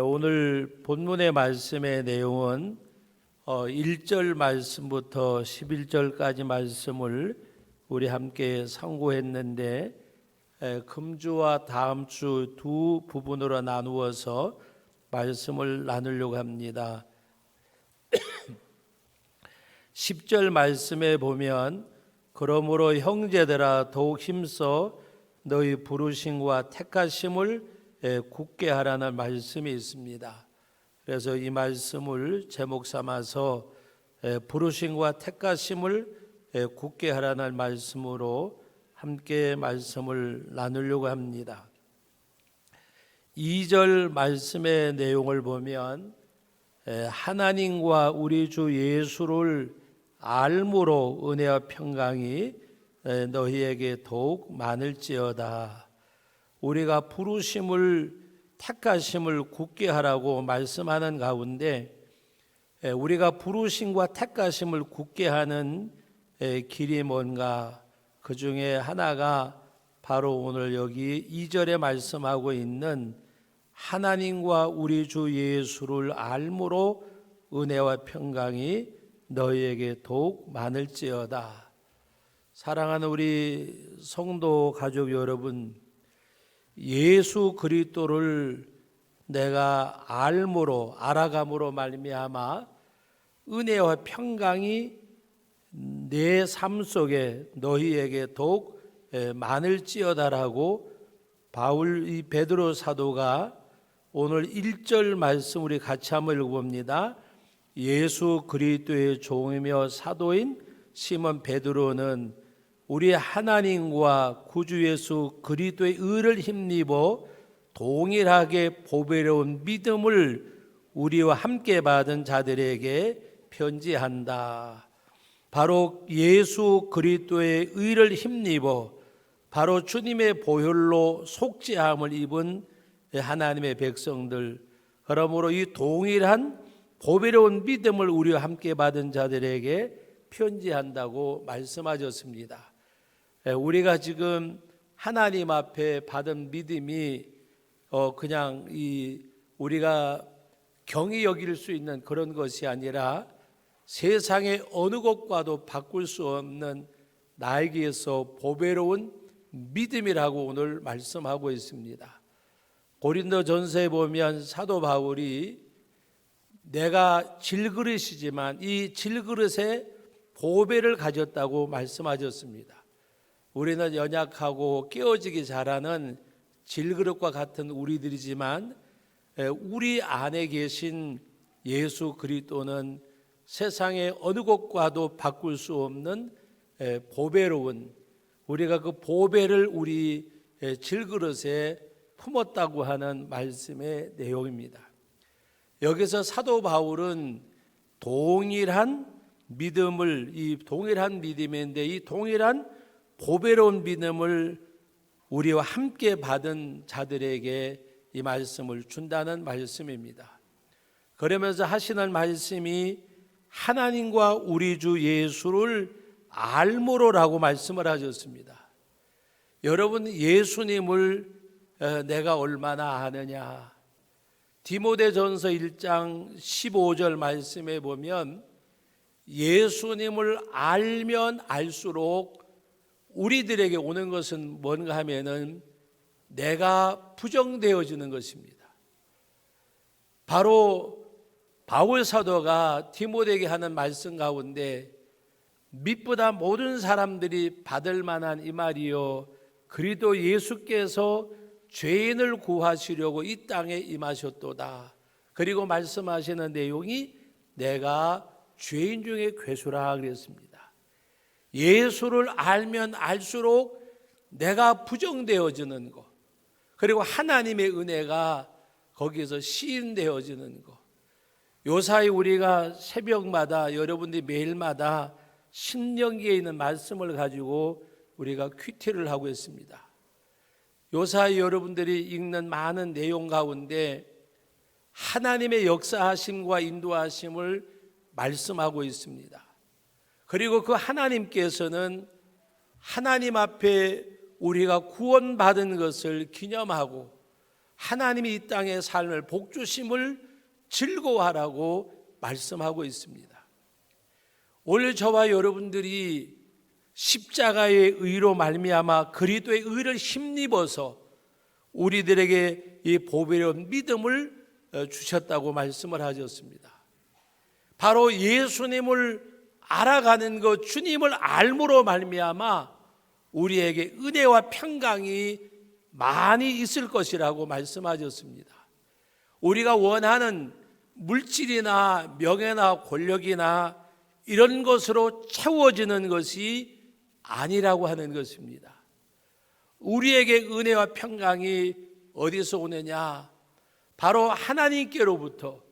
오늘 본문의 말씀의 내용은 1절 말씀부터 11절까지 말씀을 우리 함께 상고했는데 금주와 다음 주 두 부분으로 나누어서 말씀을 나누려고 합니다. 10절 말씀에 보면 그러므로 형제들아 더욱 힘써 너희 부르심과 택하심을 굳게 하라는 말씀이 있습니다. 그래서 이 말씀을 제목 삼아서 부르심과 택하심을 굳게 하라는 말씀으로 함께 말씀을 나누려고 합니다. 2절 말씀의 내용을 보면 하나님과 우리 주 예수를 알므로 은혜와 평강이 너희에게 더욱 많을지어다. 우리가 부르심을 택하심을 굳게 하라고 말씀하는 가운데 우리가 부르심과 택하심을 굳게 하는 길이 뭔가, 그 중에 하나가 바로 오늘 여기 2절에 말씀하고 있는 하나님과 우리 주 예수를 알므로 은혜와 평강이 너희에게 더욱 많을지어다. 사랑하는 우리 성도 가족 여러분, 예수 그리스도를 내가 알므로 알아감으로 말미암아 은혜와 평강이 내 삶 속에 너희에게 더욱 많을지어다라고 이 베드로 사도가 오늘 1절 말씀 우리 같이 한번 읽어봅니다. 예수 그리스도의 종이며 사도인 시몬 베드로는 우리 하나님과 구주 예수 그리스도의 의를 힘입어 동일하게 보배로운 믿음을 우리와 함께 받은 자들에게 편지한다. 바로 예수 그리스도의 의를 힘입어 바로 주님의 보혈로 속죄함을 입은 하나님의 백성들, 그러므로 이 동일한 보배로운 믿음을 우리와 함께 받은 자들에게 편지한다고 말씀하셨습니다. 우리가 지금 하나님 앞에 받은 믿음이 그냥 우리가 경히 여길 수 있는 그런 것이 아니라 세상의 어느 것과도 바꿀 수 없는 나에게서 보배로운 믿음이라고 오늘 말씀하고 있습니다. 고린도전서에 보면 사도 바울이 내가 질그릇이지만 이 질그릇에 보배를 가졌다고 말씀하셨습니다. 우리는 연약하고 깨어지기 잘하는 질그릇과 같은 우리들이지만 우리 안에 계신 예수 그리스도는 세상의 어느 것과도 바꿀 수 없는 보배로운, 우리가 그 보배를 우리 질그릇에 품었다고 하는 말씀의 내용입니다. 여기서 사도 바울은 동일한 믿음을, 이 동일한 믿음인데 이 동일한 보배로운 믿음을 우리와 함께 받은 자들에게 이 말씀을 준다는 말씀입니다. 그러면서 하시는 말씀이 하나님과 우리 주 예수를 알므로라고 말씀을 하셨습니다. 여러분, 예수님을 내가 얼마나 아느냐? 디모데전서 1장 15절 말씀에 보면 예수님을 알면 알수록 우리들에게 오는 것은 뭔가 하면은 내가 부정되어지는 것입니다. 바로 바울 사도가 디모데에게 하는 말씀 가운데 믿보다 모든 사람들이 받을 만한 이 말이요, 그리도 예수께서 죄인을 구하시려고 이 땅에 임하셨도다. 그리고 말씀하시는 내용이 내가 죄인 중에 괴수라 그랬습니다. 예수를 알면 알수록 내가 부정되어지는 것, 그리고 하나님의 은혜가 거기에서 시인되어지는 것. 요사이 우리가 새벽마다, 여러분들이 매일마다 신명기에 있는 말씀을 가지고 우리가 큐티를 하고 있습니다. 요사이 여러분들이 읽는 많은 내용 가운데 하나님의 역사하심과 인도하심을 말씀하고 있습니다. 그리고 그 하나님께서는 하나님 앞에 우리가 구원받은 것을 기념하고 하나님이 이 땅의 삶을 복주심을 즐거워하라고 말씀하고 있습니다. 오늘 저와 여러분들이 십자가의 의로 말미암아 그리스도의 의를 힘입어서 우리들에게 이 보배로운 믿음을 주셨다고 말씀을 하셨습니다. 바로 예수님을 알아가는 것, 주님을 알므로 말미암아 우리에게 은혜와 평강이 많이 있을 것이라고 말씀하셨습니다. 우리가 원하는 물질이나 명예나 권력이나 이런 것으로 채워지는 것이 아니라고 하는 것입니다. 우리에게 은혜와 평강이 어디서 오느냐? 바로 하나님께로부터.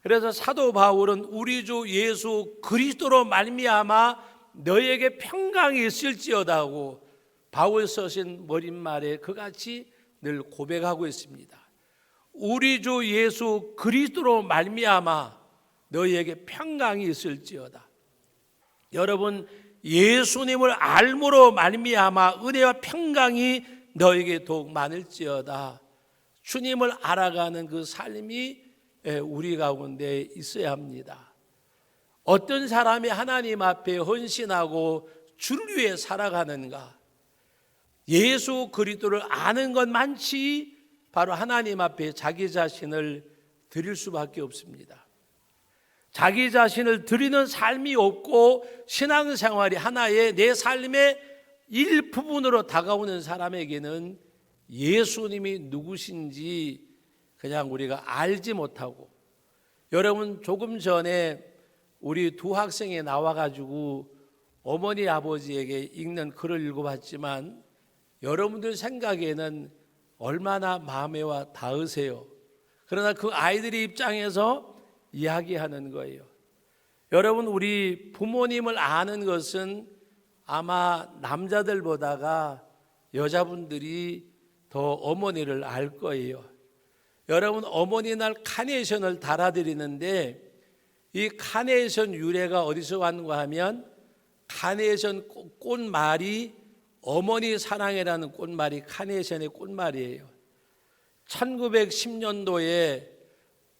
그래서 사도 바울은 우리 주 예수 그리스도로 말미암아 너에게 평강이 있을지어다 하고 바울 쓰신 머릿말에 그같이 늘 고백하고 있습니다. 우리 주 예수 그리스도로 말미암아 너희에게 평강이 있을지어다. 여러분, 예수님을 알므로 말미암아 은혜와 평강이 너에게 더욱 많을지어다. 주님을 알아가는 그 삶이 우리 가운데 있어야 합니다. 어떤 사람이 하나님 앞에 헌신하고 주를 위해 살아가는가? 예수 그리스도를 아는 것만치 바로 하나님 앞에 자기 자신을 드릴 수밖에 없습니다. 자기 자신을 드리는 삶이 없고 신앙생활이 하나의 내 삶의 일부분으로 다가오는 사람에게는 예수님이 누구신지 그냥 우리가 알지 못하고, 여러분 조금 전에 우리 두 학생이 나와가지고 어머니 아버지에게 읽는 글을 읽어봤지만 여러분들 생각에는 얼마나 마음에 와 닿으세요? 그러나 그 아이들의 입장에서 이야기하는 거예요. 여러분, 우리 부모님을 아는 것은 아마 남자들보다가 여자분들이 더 어머니를 알 거예요. 여러분, 어머니날 카네이션을 달아드리는데 이 카네이션 유래가 어디서 왔는가 하면 카네이션 꽃말이 어머니 사랑해라는 꽃말이 카네이션의 꽃말이에요. 1910년도에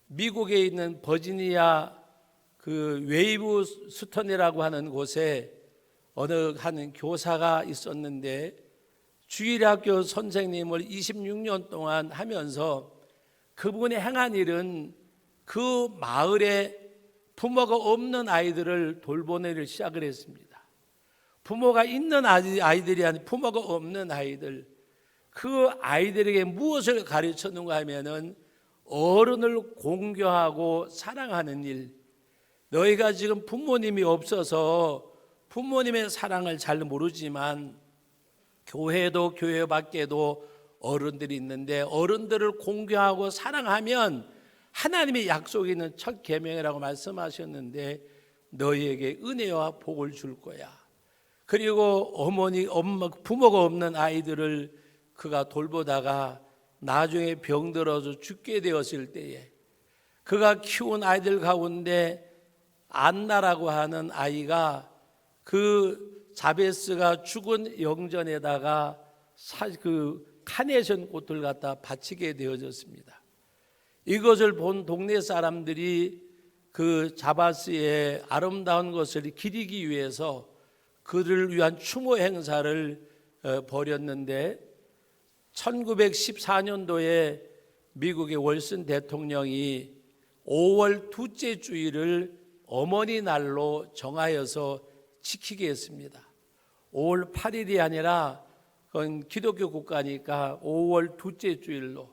미국에 있는 버지니아 그 웨이브 스턴이라고 하는 곳에 어느 한 교사가 있었는데 주일학교 선생님을 26년 동안 하면서 그분이 행한 일은 그 마을에 부모가 없는 아이들을 돌보내를 시작을 했습니다. 부모가 있는 아이들이 아닌 부모가 없는 아이들, 그 아이들에게 무엇을 가르쳤는가 하면은 어른을 공경하고 사랑하는 일. 너희가 지금 부모님이 없어서 부모님의 사랑을 잘 모르지만 교회도 교회 밖에도 어른들이 있는데 어른들을 공경하고 사랑하면 하나님의 약속이 있는 첫 계명이라고 말씀하셨는데 너희에게 은혜와 복을 줄 거야. 그리고 부모가 없는 아이들을 그가 돌보다가 나중에 병들어서 죽게 되었을 때에 그가 키운 아이들 가운데 안나라고 하는 아이가 그 자베스가 죽은 영전에다가 그 카네이션 꽃을 갖다 바치게 되어졌습니다. 이것을 본 동네 사람들이 그 자바스의 아름다운 것을 기리기 위해서 그를 위한 추모 행사를 벌였는데 1914년도에 미국의 월슨 대통령이 5월 둘째 주일을 어머니 날로 정하여서 지키게 했습니다. 5월 8일이 아니라 그건 기독교 국가니까 5월 둘째 주일로.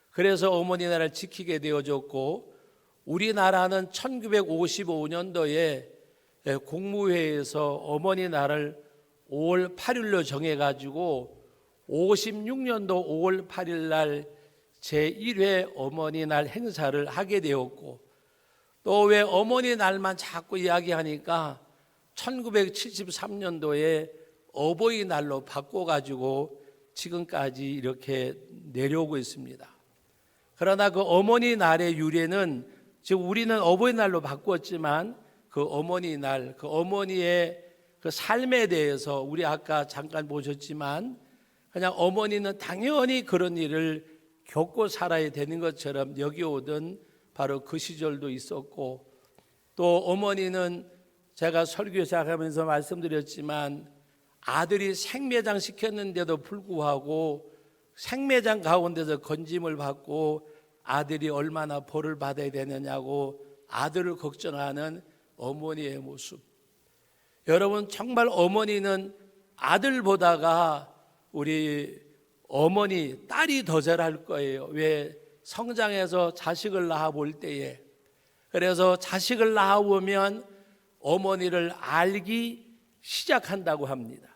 그래서 어머니 날을 지키게 되어졌고 우리나라는 1955년도에 국무회의에서 어머니 날을 5월 8일로 정해가지고 56년도 5월 8일 날 제1회 어머니 날 행사를 하게 되었고, 또 왜 어머니 날만 자꾸 이야기하니까 1973년도에 어버이날로 바꿔가지고 지금까지 이렇게 내려오고 있습니다. 그러나 그 어머니 날의 유래는 지금 우리는 어버이날로 바꿨지만 그 어머니날, 그 어머니의 그 삶에 대해서 우리 아까 잠깐 보셨지만 그냥 어머니는 당연히 그런 일을 겪고 살아야 되는 것처럼 여겨오던 바로 그 시절도 있었고, 또 어머니는 제가 설교 시작하면서 말씀드렸지만 아들이 생매장 시켰는데도 불구하고 생매장 가운데서 건짐을 받고 아들이 얼마나 벌을 받아야 되느냐고 아들을 걱정하는 어머니의 모습. 여러분, 정말 어머니는 아들보다가 우리 어머니, 딸이 더 잘할 거예요. 왜? 성장해서 자식을 낳아볼 때에. 그래서 자식을 낳아보면 어머니를 알기 시작한다고 합니다.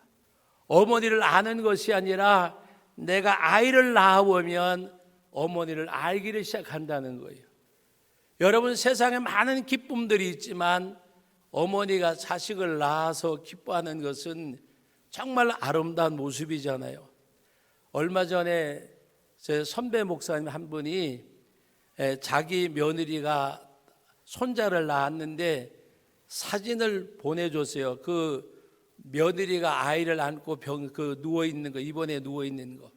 어머니를 아는 것이 아니라 내가 아이를 낳아보면 어머니를 알기를 시작한다는 거예요. 여러분, 세상에 많은 기쁨들이 있지만 어머니가 자식을 낳아서 기뻐하는 것은 정말 아름다운 모습이잖아요. 얼마 전에 제 선배 목사님 한 분이 자기 며느리가 손자를 낳았는데 사진을 보내줬어요. 그 며느리가 아이를 안고 누워 있는 거, 입원해 누워 있는 거.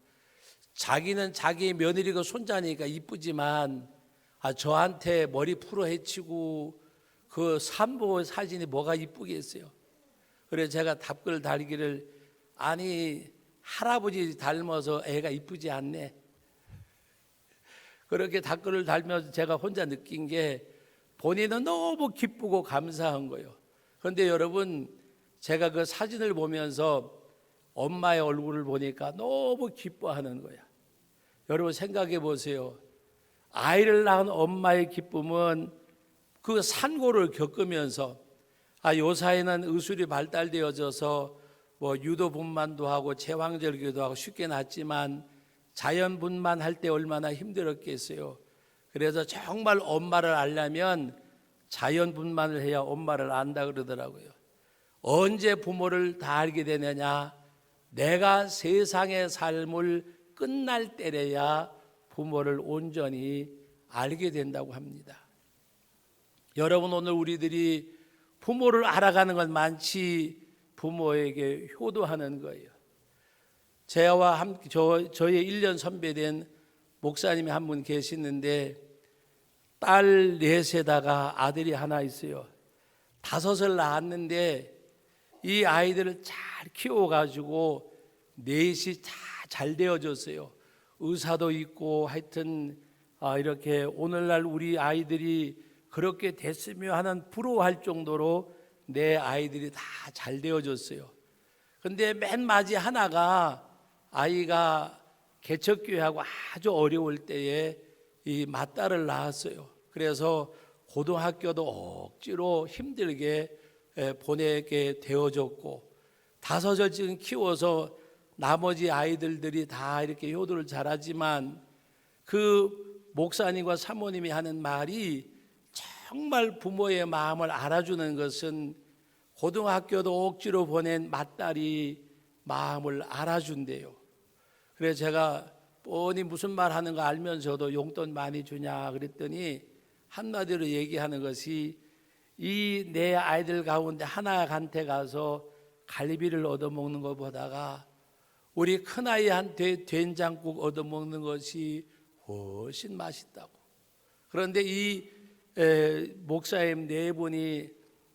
자기는 자기 며느리가 손자니까 이쁘지만 저한테 머리 풀어 헤치고 그 산모 사진이 뭐가 이쁘겠어요. 그래서 제가 답글 달기를, 아니 할아버지 닮아서 애가 이쁘지 않네. 그렇게 답글을 달면서 제가 혼자 느낀 게 본인은 너무 기쁘고 감사한 거예요. 그런데 여러분, 제가 그 사진을 보면서 엄마의 얼굴을 보니까 너무 기뻐하는 거야. 여러분 생각해 보세요. 아이를 낳은 엄마의 기쁨은 그 산고를 겪으면서, 요사이는 의술이 발달되어져서 유도분만도 하고 제왕절개도 하고 쉽게 낳지만 자연분만 할 때 얼마나 힘들었겠어요. 그래서 정말 엄마를 알려면 자연분만을 해야 엄마를 안다 그러더라고요. 언제 부모를 다 알게 되느냐? 내가 세상의 삶을 끝날 때래야 부모를 온전히 알게 된다고 합니다. 여러분, 오늘 우리들이 부모를 알아가는 건 많지 부모에게 효도하는 거예요. 저와 함께 저의 1년 선배된 목사님이 한 분 계시는데 딸 넷에다가 아들이 하나 있어요. 5을 낳았는데 이 아이들을 잘 키워가지고 넷이 다 잘 되어졌어요. 의사도 있고 하여튼 이렇게 오늘날 우리 아이들이 그렇게 됐으며 하는 부러워할 정도로 내 아이들이 다 잘 되어졌어요. 근데 맨 마지 하나가 아이가 개척교회하고 아주 어려울 때에 이 맏딸을 낳았어요. 그래서 고등학교도 억지로 힘들게 보내게 되어졌고 5을 지금 키워서 나머지 아이들이 다 이렇게 효도를 잘하지만 그 목사님과 사모님이 하는 말이 정말 부모의 마음을 알아주는 것은 고등학교도 억지로 보낸 맏딸이 마음을 알아준대요. 그래서 제가 뻔히 무슨 말 하는 거 알면서도 용돈 많이 주냐 그랬더니 한마디로 얘기하는 것이, 이 내 아이들 가운데 하나한테 가서 갈비를 얻어먹는 것보다가 우리 큰아이한테 된장국 얻어먹는 것이 훨씬 맛있다고. 그런데 이 목사님 4분이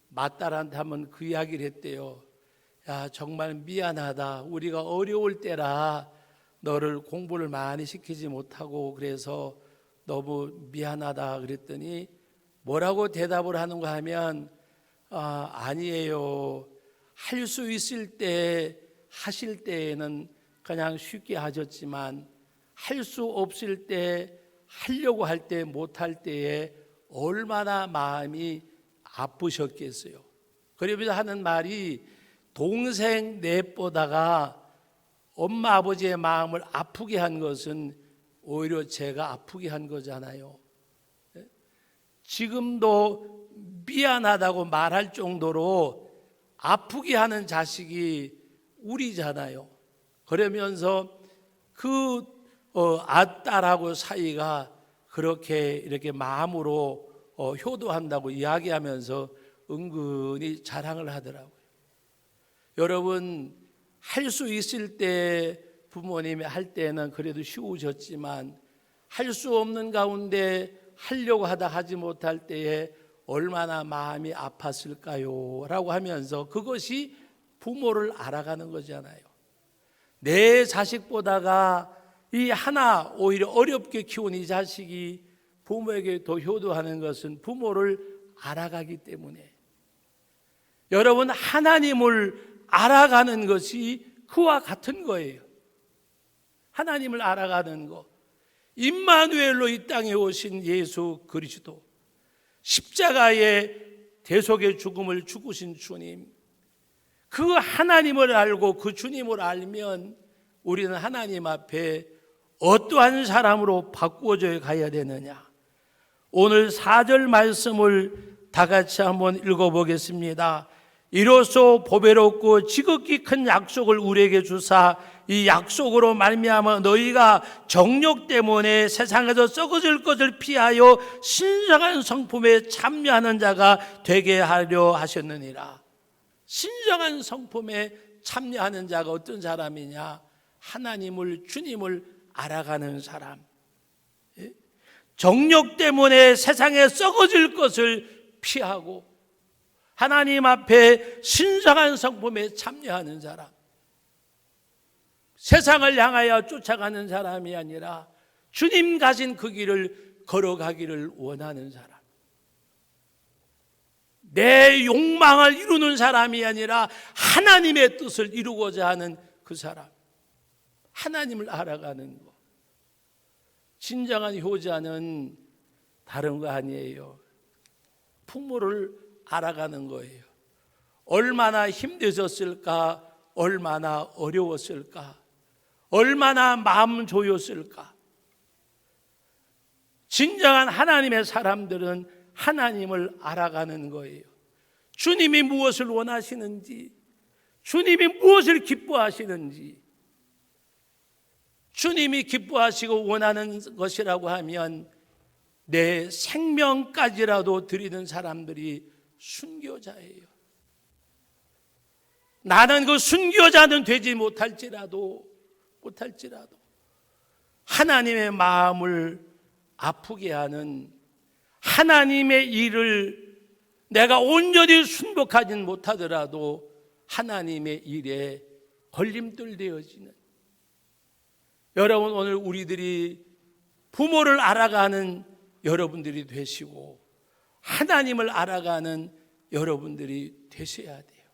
맏딸한테 한번 그 이야기를 했대요. 야, 정말 미안하다. 우리가 어려울 때라 너를 공부를 많이 시키지 못하고 그래서 너무 미안하다 그랬더니 뭐라고 대답을 하는가 하면, 아니에요. 할 수 있을 때 하실 때에는 그냥 쉽게 하셨지만 할 수 없을 때, 하려고 할 때 못할 때에 얼마나 마음이 아프셨겠어요. 그러면서 하는 말이, 동생 넷보다가 엄마 아버지의 마음을 아프게 한 것은 오히려 제가 아프게 한 거잖아요. 지금도 미안하다고 말할 정도로 아프게 하는 자식이 우리잖아요. 그러면서 그 아딸하고 사이가 그렇게 이렇게 마음으로 효도한다고 이야기하면서 은근히 자랑을 하더라고요. 여러분, 할 수 있을 때 부모님이 할 때는 그래도 쉬우셨지만 할 수 없는 가운데 하려고 하다 하지 못할 때에 얼마나 마음이 아팠을까요? 라고 하면서 그것이 부모를 알아가는 거잖아요. 내 자식보다가 이 하나 오히려 어렵게 키운 이 자식이 부모에게 더 효도하는 것은 부모를 알아가기 때문에, 여러분, 하나님을 알아가는 것이 그와 같은 거예요. 하나님을 알아가는 것, 임마누엘로 이 땅에 오신 예수 그리스도, 십자가의 대속의 죽음을 죽으신 주님, 그 하나님을 알고 그 주님을 알면 우리는 하나님 앞에 어떠한 사람으로 바꾸어져 가야 되느냐. 오늘 4절 말씀을 다 같이 한번 읽어보겠습니다. 이로써 보배롭고 지극히 큰 약속을 우리에게 주사 이 약속으로 말미암아 너희가 정욕 때문에 세상에서 썩어질 것을 피하여 신성한 성품에 참여하는 자가 되게 하려 하셨느니라. 신성한 성품에 참여하는 자가 어떤 사람이냐? 하나님을, 주님을 알아가는 사람. 정욕 때문에 세상에 썩어질 것을 피하고 하나님 앞에 신성한 성품에 참여하는 사람, 세상을 향하여 쫓아가는 사람이 아니라 주님 가신 그 길을 걸어가기를 원하는 사람, 내 욕망을 이루는 사람이 아니라 하나님의 뜻을 이루고자 하는 그 사람, 하나님을 알아가는 것. 진정한 효자는 다른 거 아니에요. 부모를 알아가는 거예요. 얼마나 힘드셨을까, 얼마나 어려웠을까, 얼마나 마음 조였을까. 진정한 하나님의 사람들은 하나님을 알아가는 거예요. 주님이 무엇을 원하시는지, 주님이 무엇을 기뻐하시는지. 주님이 기뻐하시고 원하는 것이라고 하면 내 생명까지라도 드리는 사람들이 순교자예요. 나는 그 순교자는 되지 못할지라도 하나님의 마음을 아프게 하는 하나님의 일을 내가 온전히 순복하진 못하더라도 하나님의 일에 걸림돌 되어지는, 여러분, 오늘 우리들이 부모를 알아가는 여러분들이 되시고 하나님을 알아가는 여러분들이 되셔야 돼요.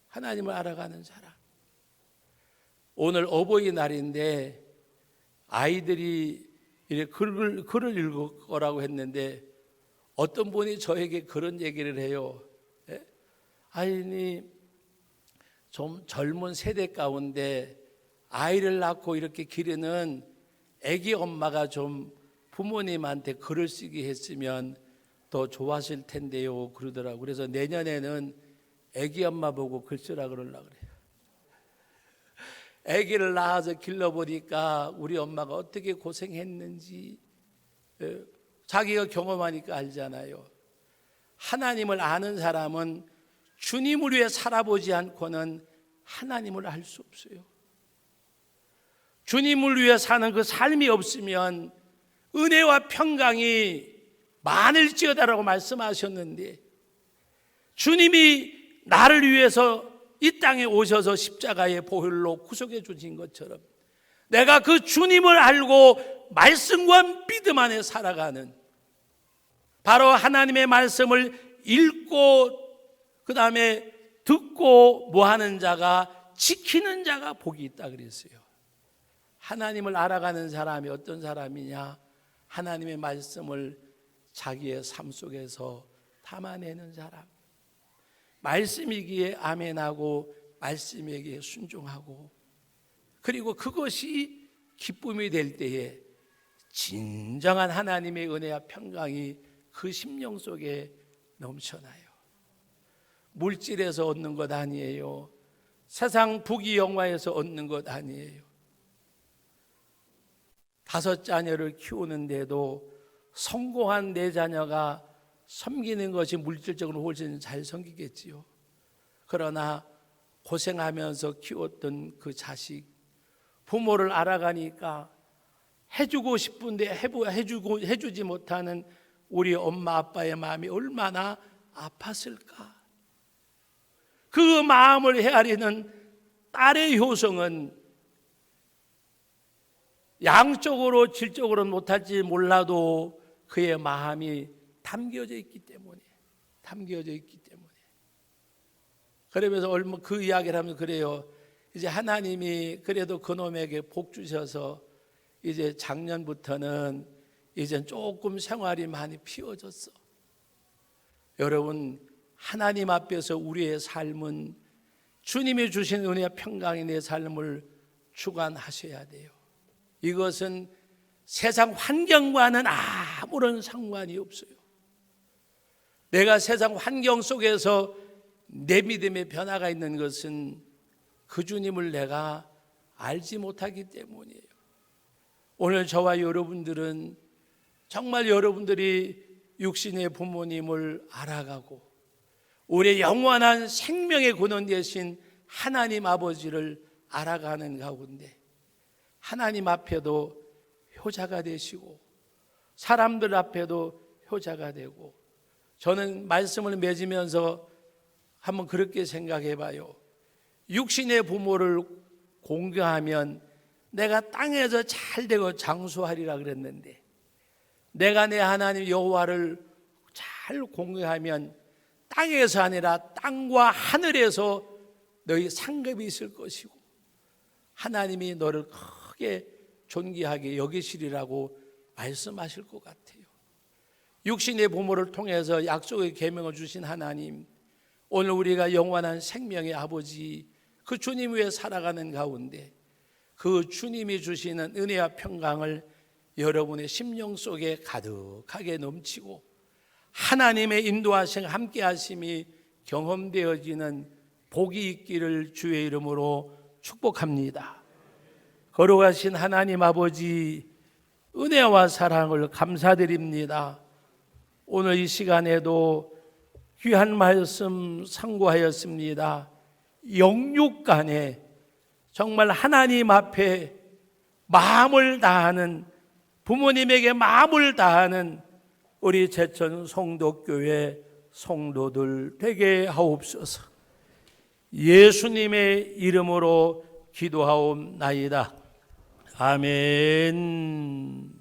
하나님을 알아가는 사람. 오늘 어버이날인데 아이들이 이렇게 글을 읽을 거라고 했는데 어떤 분이 저에게 그런 얘기를 해요. 아니, 좀 젊은 세대 가운데 아이를 낳고 이렇게 기르는 아기 엄마가 좀 부모님한테 글을 쓰게 했으면 더 좋았을 텐데요, 그러더라고요. 그래서 내년에는 아기 엄마 보고 글 쓰라 그러려고 그래요. 아기를 낳아서 길러보니까 우리 엄마가 어떻게 고생했는지 자기가 경험하니까 알잖아요. 하나님을 아는 사람은 주님을 위해 살아보지 않고는 하나님을 알 수 없어요. 주님을 위해 사는 그 삶이 없으면 은혜와 평강이 많을지어다라고 말씀하셨는데, 주님이 나를 위해서 이 땅에 오셔서 십자가의 보혈로 구속해 주신 것처럼 내가 그 주님을 알고 말씀과 믿음 안에 살아가는, 바로 하나님의 말씀을 읽고 그 다음에 듣고 뭐하는 자가, 지키는 자가 복이 있다 그랬어요. 하나님을 알아가는 사람이 어떤 사람이냐? 하나님의 말씀을 자기의 삶 속에서 담아내는 사람, 말씀이기에 아멘하고 말씀에게 순종하고, 그리고 그것이 기쁨이 될 때에 진정한 하나님의 은혜와 평강이 그 심령 속에 넘쳐나요. 물질에서 얻는 것 아니에요. 세상 부귀영화에서 얻는 것 아니에요. 5 자녀를 키우는데도 성공한 4 자녀가 섬기는 것이 물질적으로 훨씬 잘 섬기겠지요. 그러나 고생하면서 키웠던 그 자식, 부모를 알아가니까 해주고 싶은데 해주지 못하는 우리 엄마 아빠의 마음이 얼마나 아팠을까. 그 마음을 헤아리는 딸의 효성은 양적으로 질적으로는 못할지 몰라도 그의 마음이 담겨져 있기 때문에 그러면서 얼마 그 이야기를 하면 그래요. 이제 하나님이 그래도 그놈에게 복 주셔서 이제 작년부터는 이제 조금 생활이 많이 피어졌어. 여러분, 하나님 앞에서 우리의 삶은 주님이 주신 은혜와 평강이 내 삶을 주관하셔야 돼요. 이것은 세상 환경과는 아무런 상관이 없어요. 내가 세상 환경 속에서 내 믿음의 변화가 있는 것은 그 주님을 내가 알지 못하기 때문이에요. 오늘 저와 여러분들은 정말 여러분들이 육신의 부모님을 알아가고 우리의 영원한 생명의 근원 되신 하나님 아버지를 알아가는 가운데 하나님 앞에도 효자가 되시고 사람들 앞에도 효자가 되고, 저는 말씀을 맺으면서 한번 그렇게 생각해 봐요. 육신의 부모를 공경하면 내가 땅에서 잘 되고 장수하리라 그랬는데, 내가 내 하나님 여호와를 잘 공경하면 땅에서 아니라 땅과 하늘에서 너희 상급이 있을 것이고 하나님이 너를 크게 존귀하게 여기시리라고 말씀하실 것 같아요. 육신의 부모를 통해서 약속의 계명을 주신 하나님, 오늘 우리가 영원한 생명의 아버지 그 주님 위에 살아가는 가운데 그 주님이 주시는 은혜와 평강을 여러분의 심령 속에 가득하게 넘치고 하나님의 인도하심 함께 하심이 경험되어지는 복이 있기를 주의 이름으로 축복합니다. 거룩하신 하나님 아버지, 은혜와 사랑을 감사드립니다. 오늘 이 시간에도 귀한 말씀 상고하였습니다. 영육간에 정말 하나님 앞에 마음을 다하는, 부모님에게 마음을 다하는 우리 제천 성도교회 성도들 되게 하옵소서. 예수님의 이름으로 기도하옵나이다. 아멘.